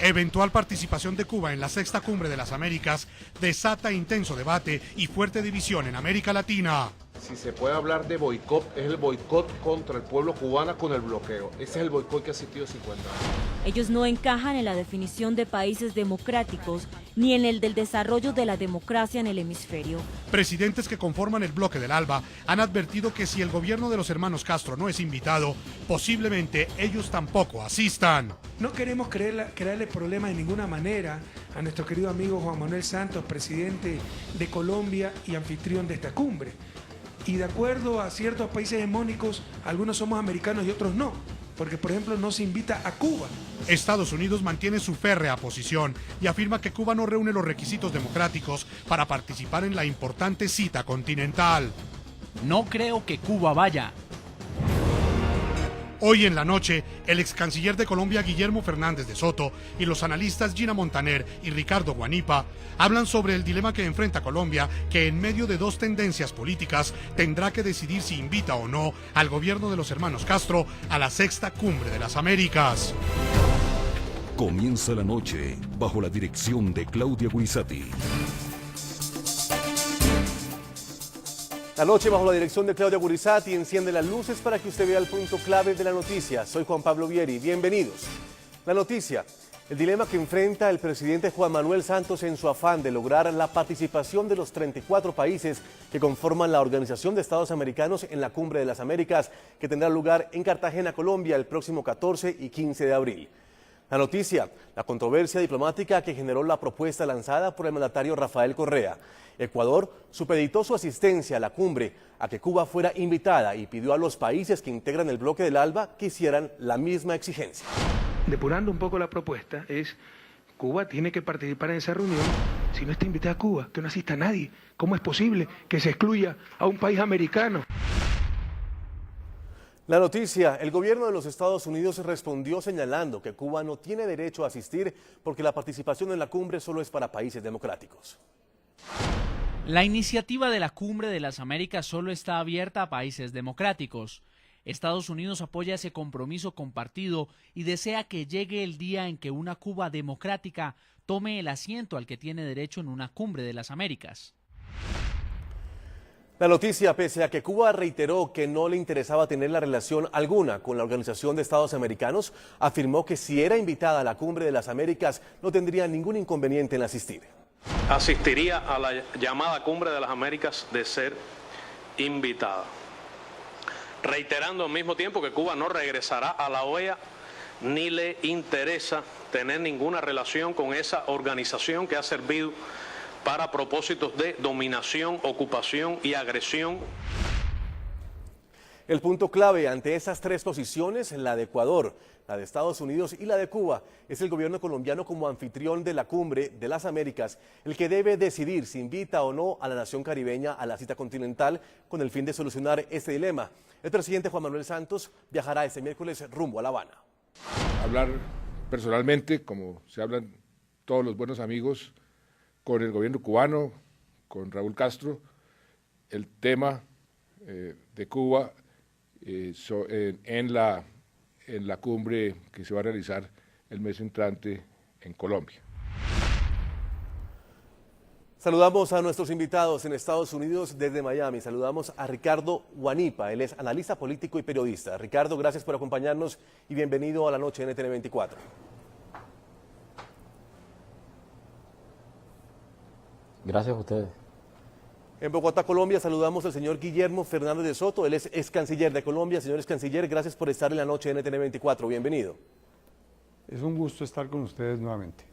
Eventual participación de Cuba en la sexta cumbre de las Américas desata intenso debate y fuerte división en América Latina. Si se puede hablar de boicot, es el boicot contra el pueblo cubano con el bloqueo. Ese es el boicot que ha existido 50 años. Ellos no encajan en la definición de países democráticos ni en el del desarrollo de la democracia en el hemisferio. Presidentes que conforman el bloque del ALBA han advertido que si el gobierno de los hermanos Castro no es invitado, posiblemente ellos tampoco asistan. No queremos crearle problemas de ninguna manera a nuestro querido amigo Juan Manuel Santos, presidente de Colombia y anfitrión de esta cumbre. Y de acuerdo a ciertos países hegemónicos, algunos somos americanos y otros no, porque por ejemplo no se invita a Cuba. Estados Unidos mantiene su férrea posición y afirma que Cuba no reúne los requisitos democráticos para participar en la importante cita continental. No creo que Cuba vaya. Hoy en la noche, el ex canciller de Colombia Guillermo Fernández de Soto y los analistas Gina Montaner y Ricardo Guanipa hablan sobre el dilema que enfrenta Colombia, que en medio de dos tendencias políticas tendrá que decidir si invita o no al gobierno de los hermanos Castro a la sexta cumbre de las Américas. Comienza la noche bajo la dirección de Claudia Gurizati. La noche bajo la dirección de Claudia Gurizati enciende las luces para que usted vea el punto clave de la noticia. Soy Juan Pablo Vieri, bienvenidos. La noticia, el dilema que enfrenta el presidente Juan Manuel Santos en su afán de lograr la participación de los 34 países que conforman la Organización de Estados Americanos en la Cumbre de las Américas, que tendrá lugar en Cartagena, Colombia, el próximo 14 y 15 de abril. La noticia, la controversia diplomática que generó la propuesta lanzada por el mandatario Rafael Correa. Ecuador supeditó su asistencia a la cumbre a que Cuba fuera invitada y pidió a los países que integran el bloque del ALBA que hicieran la misma exigencia. Depurando un poco la propuesta es, Cuba tiene que participar en esa reunión. Si no está invitada a Cuba, que no asista nadie. ¿Cómo es posible que se excluya a un país americano? La noticia, el gobierno de los Estados Unidos respondió señalando que Cuba no tiene derecho a asistir porque la participación en la cumbre solo es para países democráticos. La iniciativa de la Cumbre de las Américas solo está abierta a países democráticos. Estados Unidos apoya ese compromiso compartido y desea que llegue el día en que una Cuba democrática tome el asiento al que tiene derecho en una Cumbre de las Américas. La noticia, pese a que Cuba reiteró que no le interesaba tener la relación alguna con la Organización de Estados Americanos, afirmó que si era invitada a la Cumbre de las Américas no tendría ningún inconveniente en asistir. Asistiría a la llamada Cumbre de las Américas de ser invitada. Reiterando al mismo tiempo que Cuba no regresará a la OEA ni le interesa tener ninguna relación con esa organización que ha servido para propósitos de dominación, ocupación y agresión. El punto clave ante esas tres posiciones, la de Ecuador, la de Estados Unidos y la de Cuba, es el gobierno colombiano como anfitrión de la Cumbre de las Américas, el que debe decidir si invita o no a la nación caribeña a la cita continental con el fin de solucionar este dilema. El presidente Juan Manuel Santos viajará este miércoles rumbo a La Habana. Hablar personalmente, como se hablan todos los buenos amigos, con el gobierno cubano, con Raúl Castro, el tema de Cuba en la cumbre que se va a realizar el mes entrante en Colombia. Saludamos a nuestros invitados en Estados Unidos desde Miami. Saludamos a Ricardo Guanipa, él es analista político y periodista. Ricardo, gracias por acompañarnos y bienvenido a la noche NTN 24. Gracias a ustedes. En Bogotá, Colombia, saludamos al señor Guillermo Fernández de Soto, él es ex canciller de Colombia. Señor ex canciller, gracias por estar en la noche NTN 24, bienvenido. Es un gusto estar con ustedes nuevamente.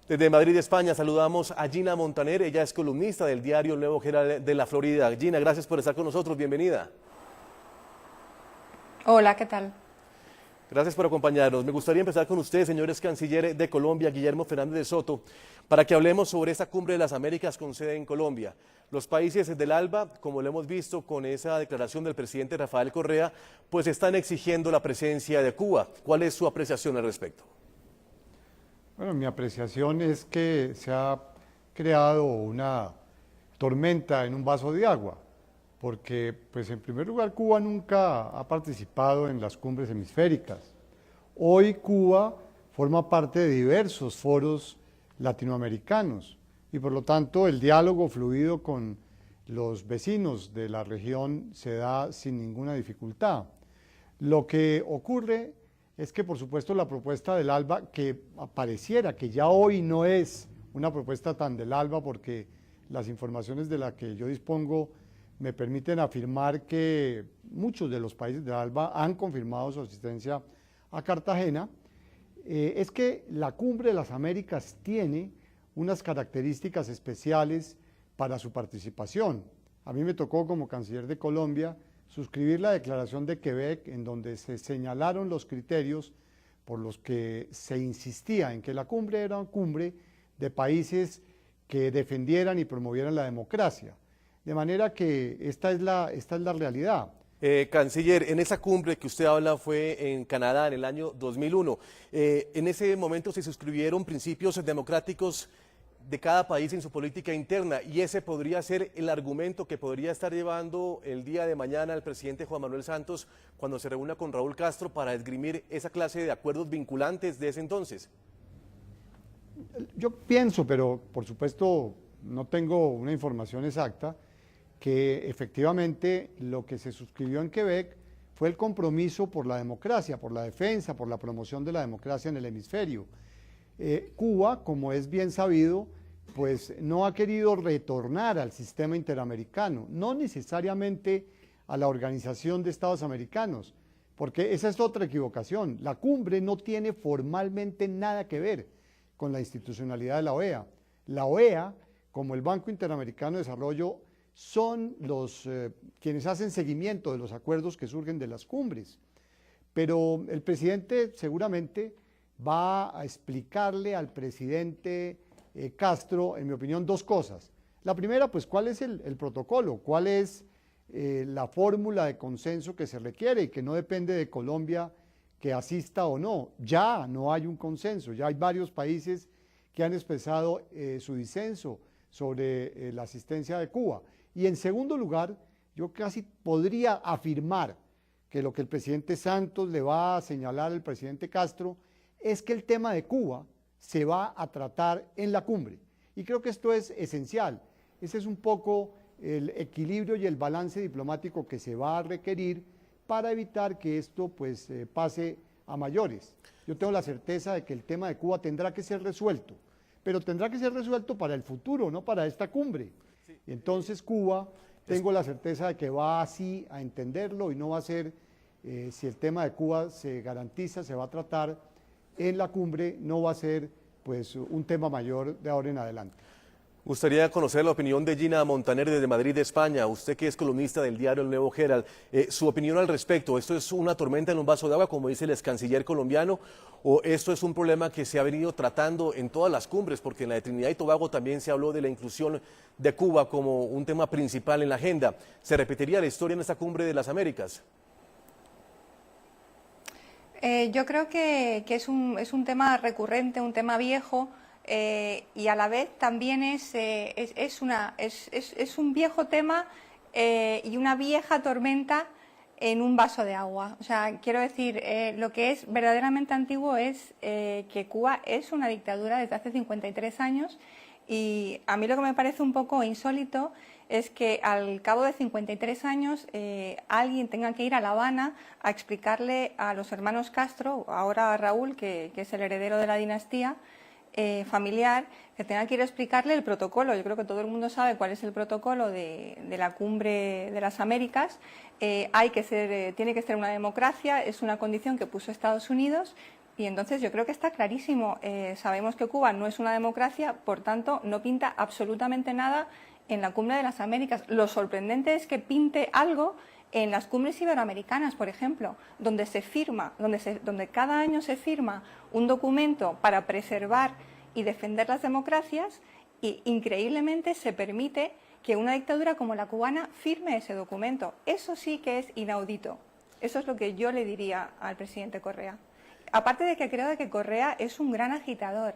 Desde Madrid, España, saludamos a Gina Montaner, ella es columnista del diario El Nuevo Herald de la Florida. Gina, gracias por estar con nosotros, bienvenida. Hola, ¿qué tal? Gracias por acompañarnos. Me gustaría empezar con usted, señores canciller de Colombia, Guillermo Fernández de Soto, para que hablemos sobre esta Cumbre de las Américas con sede en Colombia. Los países del ALBA, como lo hemos visto con esa declaración del presidente Rafael Correa, pues están exigiendo la presencia de Cuba. ¿Cuál es su apreciación al respecto? Bueno, mi apreciación es que se ha creado una tormenta en un vaso de agua, porque pues en primer lugar Cuba nunca ha participado en las cumbres hemisféricas. Hoy Cuba forma parte de diversos foros latinoamericanos y por lo tanto el diálogo fluido con los vecinos de la región se da sin ninguna dificultad. Lo que ocurre es que, por supuesto, la propuesta del ALBA, que pareciera que ya hoy no es una propuesta tan del ALBA, porque las informaciones de las que yo dispongo me permiten afirmar que muchos de los países del ALBA han confirmado su asistencia a Cartagena, es que la Cumbre de las Américas tiene unas características especiales para su participación. A mí me tocó, como canciller de Colombia, suscribir la Declaración de Quebec, en donde se señalaron los criterios por los que se insistía en que la cumbre era una cumbre de países que defendieran y promovieran la democracia. De manera que esta es la realidad. Canciller, en esa cumbre que usted habla fue en Canadá en el año 2001. En ese momento se suscribieron principios democráticos de cada país en su política interna y ese podría ser el argumento que podría estar llevando el día de mañana el presidente Juan Manuel Santos cuando se reúna con Raúl Castro para esgrimir esa clase de acuerdos vinculantes de ese entonces. Yo pienso, pero por supuesto no tengo una información exacta, que efectivamente lo que se suscribió en Quebec fue el compromiso por la democracia, por la defensa, por la promoción de la democracia en el hemisferio. Cuba, como es bien sabido, pues no ha querido retornar al sistema interamericano, no necesariamente a la Organización de Estados Americanos, porque esa es otra equivocación. La cumbre no tiene formalmente nada que ver con la institucionalidad de la OEA. La OEA, como el Banco Interamericano de Desarrollo, son los quienes hacen seguimiento de los acuerdos que surgen de las cumbres. Pero el presidente seguramente va a explicarle al presidente Castro, en mi opinión, dos cosas. La primera, pues, ¿cuál es el protocolo? ¿Cuál es la fórmula de consenso que se requiere y que no depende de Colombia que asista o no? Ya no hay un consenso, ya hay varios países que han expresado su disenso sobre la asistencia de Cuba. Y en segundo lugar, yo casi podría afirmar que lo que el presidente Santos le va a señalar al presidente Castro es que el tema de Cuba se va a tratar en la cumbre. Y creo que esto es esencial. Ese es un poco el equilibrio y el balance diplomático que se va a requerir para evitar que esto pues pase a mayores. Yo tengo la certeza de que el tema de Cuba tendrá que ser resuelto, pero tendrá que ser resuelto para el futuro, no para esta cumbre. Y entonces Cuba, tengo la certeza de que va así a entenderlo y no va a ser, si el tema de Cuba se garantiza, se va a tratar en la cumbre, no va a ser pues un tema mayor de ahora en adelante. Gustaría conocer la opinión de Gina Montaner desde Madrid, España. Usted que es columnista del diario El Nuevo Herald, su opinión al respecto. ¿Esto es una tormenta en un vaso de agua, como dice el ex canciller colombiano, o esto es un problema que se ha venido tratando en todas las cumbres? Porque en la de Trinidad y Tobago también se habló de la inclusión de Cuba como un tema principal en la agenda. ¿Se repetiría la historia en esta cumbre de las Américas? Yo creo que es un tema recurrente, un tema viejo, y a la vez también es un viejo tema y una vieja tormenta en un vaso de agua. O sea, quiero decir, lo que es verdaderamente antiguo es que Cuba es una dictadura desde hace 53 años y a mí lo que me parece un poco insólito es que al cabo de 53 años alguien tenga que ir a La Habana a explicarle a los hermanos Castro, ahora a Raúl, que es el heredero de la dinastía familiar, que tenga que ir a explicarle el protocolo. Yo creo que todo el mundo sabe cuál es el protocolo de la Cumbre de las Américas. Tiene que ser una democracia, es una condición que puso Estados Unidos. Y entonces yo creo que está clarísimo. Sabemos que Cuba no es una democracia, por tanto no pinta absolutamente nada en la Cumbre de las Américas. Lo sorprendente es que pinte algo en las cumbres iberoamericanas, por ejemplo, donde se firma, donde cada año se firma un documento para preservar y defender las democracias, y increíblemente se permite que una dictadura como la cubana firme ese documento. Eso sí que es inaudito. Eso es lo que yo le diría al presidente Correa. Aparte de que creo que Correa es un gran agitador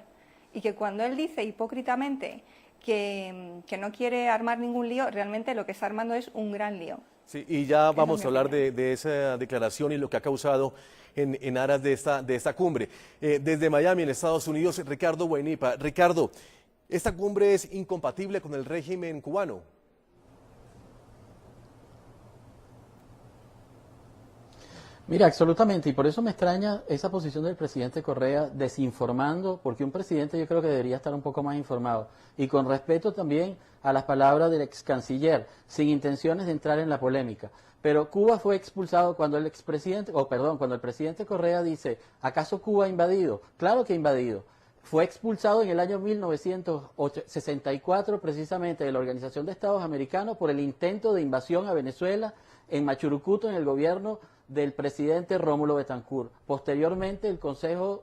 y que cuando él dice hipócritamente que no quiere armar ningún lío, realmente lo que está armando es un gran lío. Sí, y ya vamos a hablar de esa declaración y lo que ha causado en aras de esta cumbre. Desde Miami, en Estados Unidos, Ricardo Guanipa. Ricardo, ¿esta cumbre es incompatible con el régimen cubano? Mira, absolutamente, y por eso me extraña esa posición del presidente Correa desinformando, porque un presidente yo creo que debería estar un poco más informado, y con respeto también a las palabras del ex canciller, sin intenciones de entrar en la polémica. Pero Cuba fue expulsado cuando el cuando el presidente Correa dice, ¿acaso Cuba ha invadido? Claro que ha invadido. Fue expulsado en el año 1964 precisamente de la Organización de Estados Americanos por el intento de invasión a Venezuela en Machurucuto, en el gobierno del presidente Rómulo Betancourt. Posteriormente, el Consejo,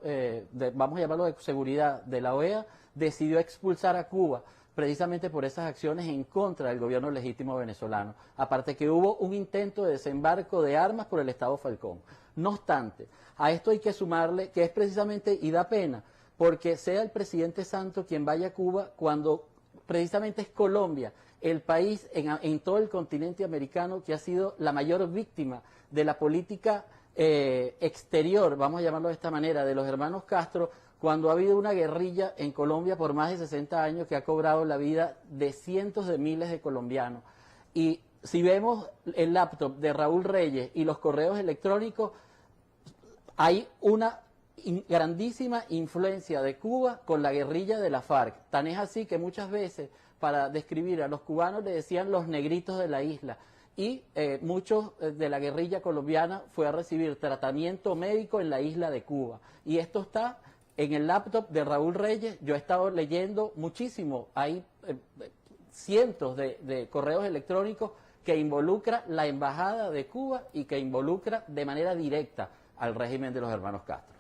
vamos a llamarlo de Seguridad de la OEA, decidió expulsar a Cuba precisamente por esas acciones en contra del gobierno legítimo venezolano. Aparte que hubo un intento de desembarco de armas por el Estado Falcón. No obstante, a esto hay que sumarle que es precisamente, y da pena, porque sea el presidente Santos quien vaya a Cuba cuando precisamente es Colombia el país en todo el continente americano que ha sido la mayor víctima de la política exterior, vamos a llamarlo de esta manera, de los hermanos Castro, cuando ha habido una guerrilla en Colombia por más de 60 años que ha cobrado la vida de cientos de miles de colombianos. Y si vemos el laptop de Raúl Reyes y los correos electrónicos, hay una grandísima influencia de Cuba con la guerrilla de la FARC. Tan es así que muchas veces para describir a los cubanos le decían los negritos de la isla. Y muchos de la guerrilla colombiana fue a recibir tratamiento médico en la isla de Cuba. Y esto está en el laptop de Raúl Reyes. Yo he estado leyendo muchísimo. Hay cientos de correos electrónicos que involucra la embajada de Cuba y que involucra de manera directa al régimen de los hermanos Castro.